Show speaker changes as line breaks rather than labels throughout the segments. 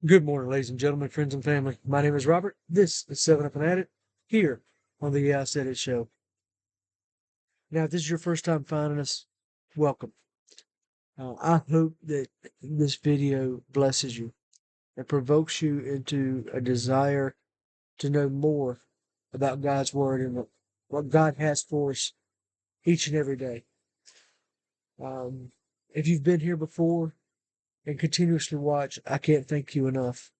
Good morning, ladies and gentlemen, friends and family. My name is Robert. This is 7 Up and At It here on the Yeah I Said It show. Now, if this is your first time finding us, welcome. I hope that this video blesses you and provokes you into a desire to know more about God's Word and what God has for us each and every day. If you've been here before and continuously watch, I can't thank you enough.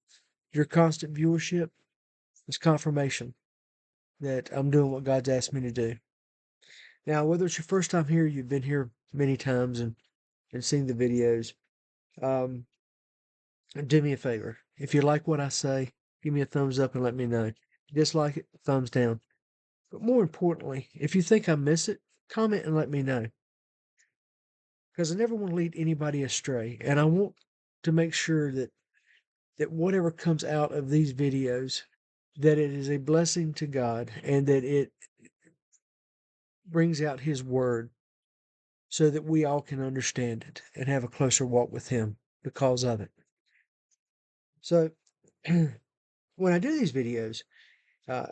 Your constant viewership is confirmation that I'm doing what God's asked me to do. Now, whether it's your first time here, you've been here many times and seen the videos, um, do me a favor. If you like what I say, give me a thumbs up and let me know. If you dislike it, thumbs down. But more importantly, if you think I miss it, comment and let me know. Because I never want to lead anybody astray. And I want to make sure that whatever comes out of these videos, that it is a blessing to God and that it brings out His Word so that we all can understand it and have a closer walk with Him because of it. So, when I do these videos, uh,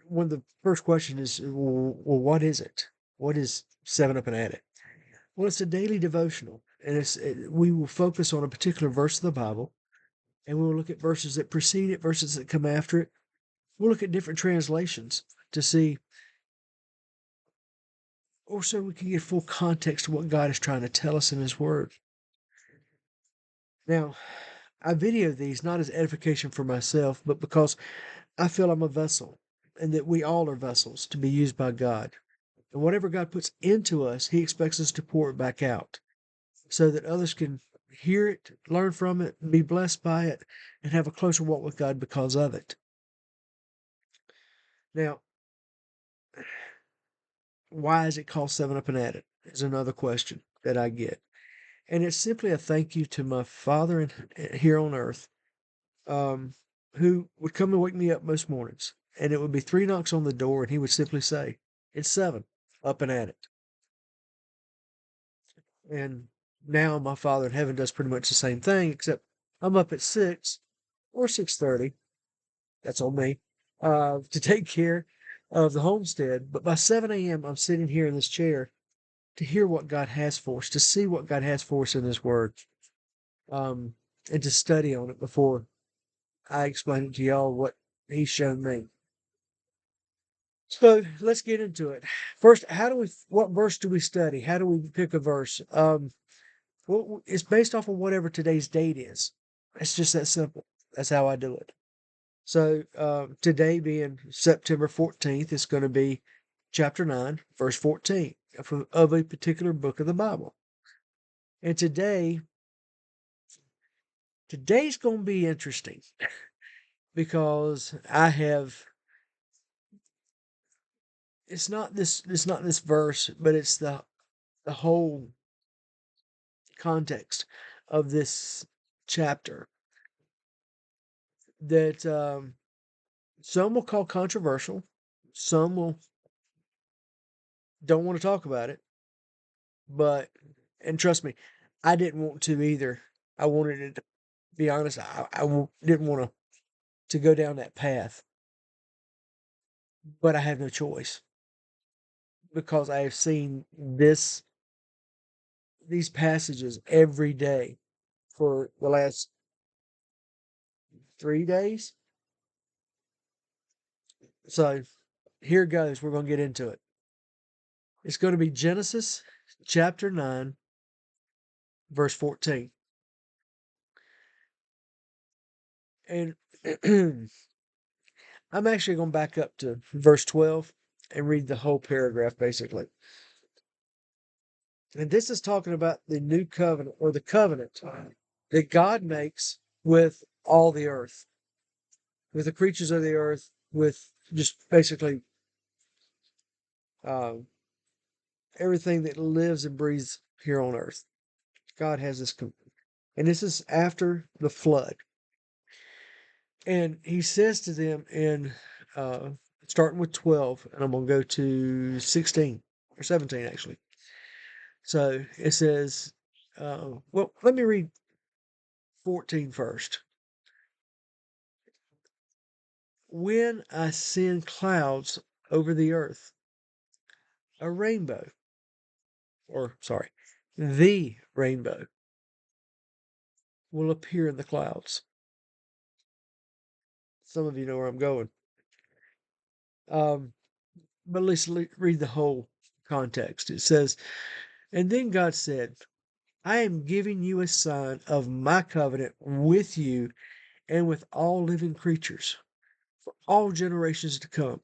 one of the first questions is, well, what is it? What is 7 Up and At It? Well, it's a daily devotional, and we will focus on a particular verse of the Bible, and we'll look at verses that precede it, verses that come after it. We'll look at different translations to see, or so we can get full context of what God is trying to tell us in His Word. Now, I video these not as edification for myself, but because I feel I'm a vessel and that we all are vessels to be used by God. And whatever God puts into us, He expects us to pour it back out so that others can hear it, learn from it, be blessed by it, and have a closer walk with God because of it. Now, why is it called 7 Up and At It? Is another question that I get. And it's simply a thank you to my Father here on earth, who would come and wake me up most mornings. And it would be 3 knocks on the door, and he would simply say, "It's 7, up and at it." And now my Father in heaven does pretty much the same thing, except I'm up at 6 or 6:30. That's on me, to take care of the homestead. But by 7 a.m., I'm sitting here in this chair to hear what God has for us, to see what God has for us in His Word, um, and to study on it before I explain it to y'all what He's shown me. So let's get into it. First, what verse do we study? How do we pick a verse? Well, it's based off of whatever today's date is. It's just that simple. That's how I do it. So today being September 14th, it's going to be chapter 9, verse 14 of a particular book of the Bible. And today's going to be interesting because it's not this verse, but it's the whole context of this chapter that some will call controversial, some will don't want to talk about it, but and trust me, I didn't want to either. I wanted it to be honest. Didn't want to go down that path, but I have no choice because I have seen these passages every day for the last 3 days. So here goes. We're going to get into it. It's going to be Genesis chapter 9, verse 14. And I'm actually going to back up to verse 12 and read the whole paragraph basically. And this is talking about the new covenant or the covenant that God makes with all the earth, with the creatures of the earth, with just basically uh, everything that lives and breathes here on earth. God has this, and this is after the flood. And He says to them in starting with 12, and I'm going to go to 16 or 17 actually. So it says, well, let me read 14 first. When I send clouds over the earth, a rainbow, or sorry, the rainbow will appear in the clouds. Some of you know where I'm going. But let's read the whole context. It says, "And then God said, I am giving you a sign of my covenant with you and with all living creatures for all generations to come.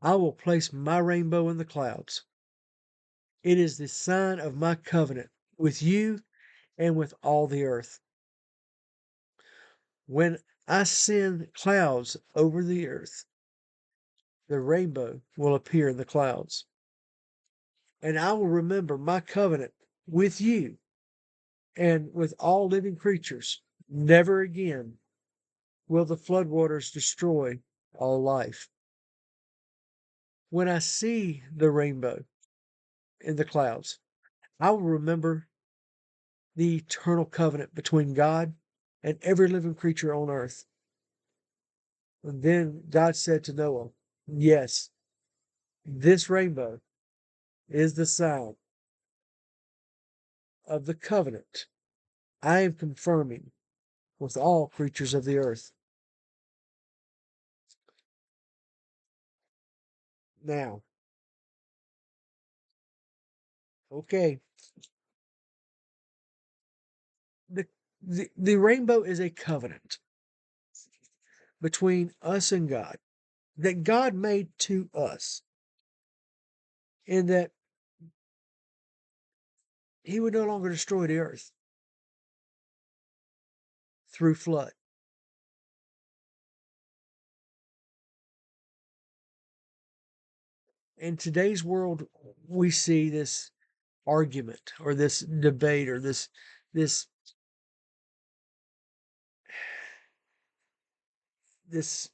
I will place my rainbow in the clouds. It is the sign of my covenant with you and with all the earth. When I send clouds over the earth, the rainbow will appear in the clouds. And I will remember my covenant with you and with all living creatures. Never again will the floodwaters destroy all life. When I see the rainbow in the clouds, I will remember the eternal covenant between God and every living creature on earth." And then God said to Noah, "Yes, this rainbow is the sign of the covenant I am confirming with all creatures of the earth." Now, okay, the, the rainbow is a covenant between us and God that God made to us, in that he would no longer destroy the earth through flood. In today's world, we see this argument or this debate or this this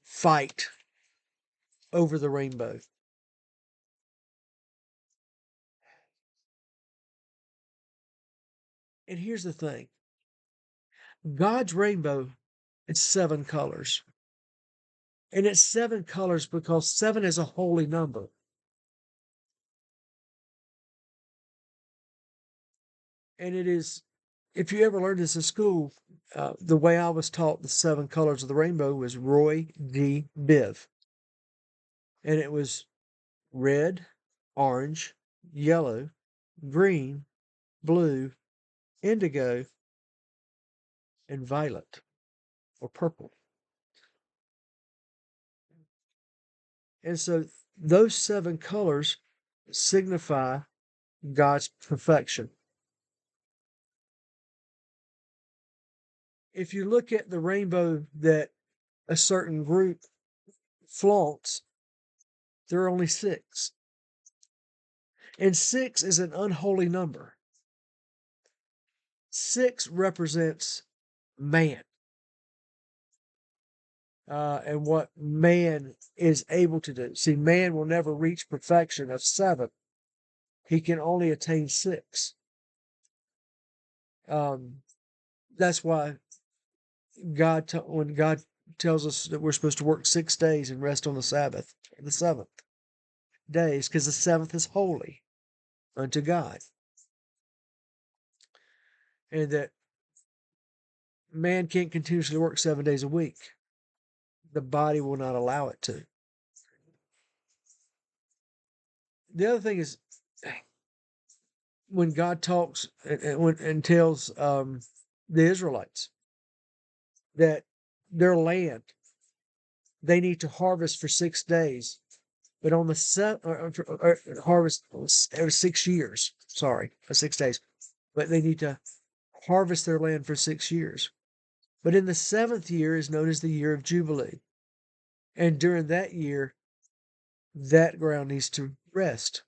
fight over the rainbow. And here's the thing. God's rainbow, it's 7 colors. And it's 7 colors because 7 is a holy number. And it is, if you ever learned this in school, the way I was taught the 7 colors of the rainbow was Roy D. Biv. And it was red, orange, yellow, green, blue, indigo, and violet or purple. And so those 7 colors signify God's perfection. If you look at the rainbow that a certain group flaunts, there are only 6. And 6 is an unholy number. 6 represents man. And what man is able to do. See, man will never reach perfection of 7. He can only attain 6. That's why when God tells us that we're supposed to work 6 days and rest on the Sabbath, the 7th days, because the 7th is holy unto God. And that man can't continuously work 7 days a week. The body will not allow it to. The other thing is, when God talks and tells the Israelites that their land, they need to harvest for 6 days, but on the harvest 6 years. Sorry, 6 days, but they need to harvest their land for 6 years. But in the 7th year is known as the year of Jubilee, and during that year, that ground needs to rest.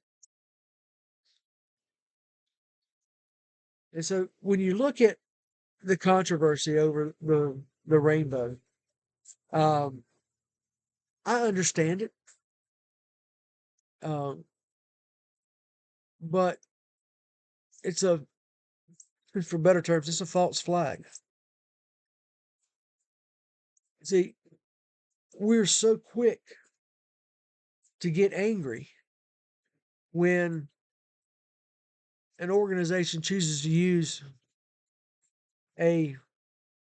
And so when you look at the controversy over the rainbow, I understand it. Um, but it's for better terms, it's a false flag. See, we're so quick to get angry when an organization chooses to use a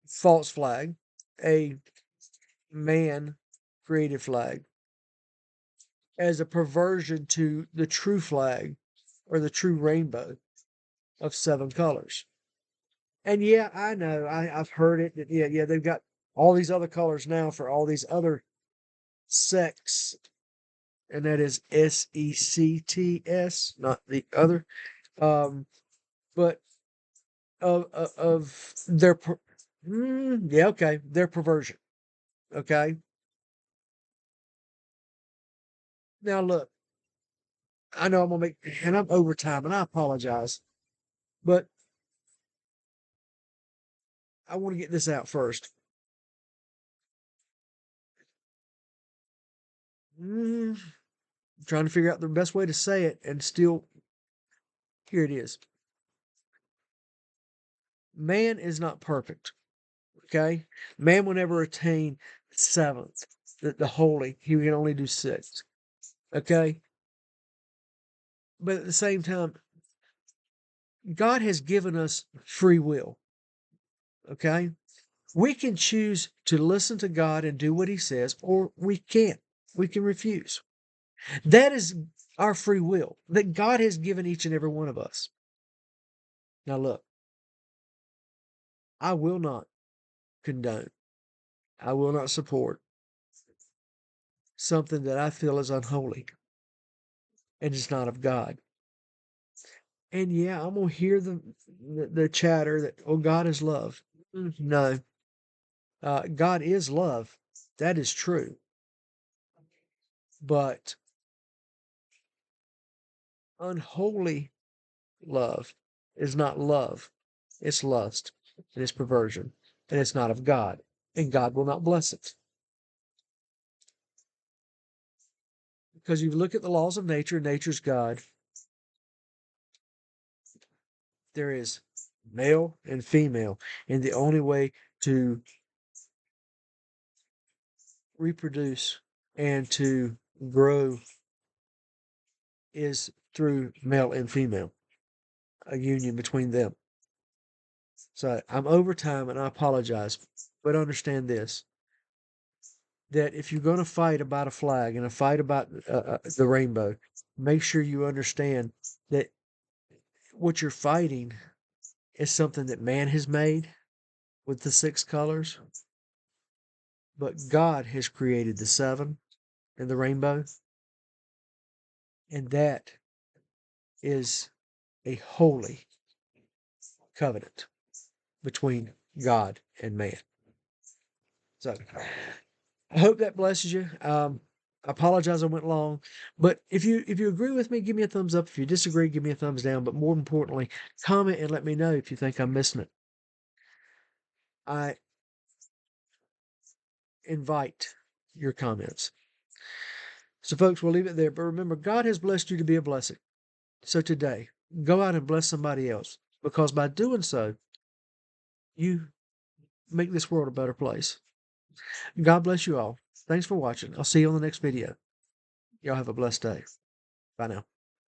false flag, a man created flag, as a perversion to the true flag or the true rainbow of 7 colors. And yeah, I know, I've heard it. That, yeah, they've got all these other colors now for all these other sects, and that is SECTS, not the other. But of their, yeah, okay, their perversion. Okay. Now look, I know I'm gonna make, and I'm overtime, and I apologize, but I want to get this out first. I'm trying to figure out the best way to say it, and still, here it is. Man is not perfect. Okay, man will never attain seventh, the holy. He can only do 6. Okay, but at the same time, God has given us free will. Okay, we can choose to listen to God and do what He says, or we can't. We can refuse. That is our free will that God has given each and every one of us. Now, look, I will not condone, I will not support something that I feel is unholy and is not of God. And yeah, I'm gonna hear the chatter that, oh, God is love. No, God is love. That is true. But unholy love is not love. It's lust and it's perversion, and it's not of God, and God will not bless it. Because you look at the laws of nature, nature's God. There is male and female, and the only way to reproduce and to grow is through male and female, a union between them. So I'm over time, and I apologize, but understand this, that if you're going to fight about a flag and a fight about the rainbow, make sure you understand that what you're fighting is something that man has made with the 6 colors, but God has created the 7 and the rainbow, and that is a holy covenant between God and man. So I hope that blesses you. I apologize I went long, but if you agree with me, give me a thumbs up. If you disagree, give me a thumbs down. But more importantly, comment and let me know if you think I'm missing it. I invite your comments. So, folks, we'll leave it there. But remember, God has blessed you to be a blessing. So today, go out and bless somebody else, because by doing so, you make this world a better place. God bless you all. Thanks for watching. I'll see you on the next video. Y'all have a blessed day. Bye now.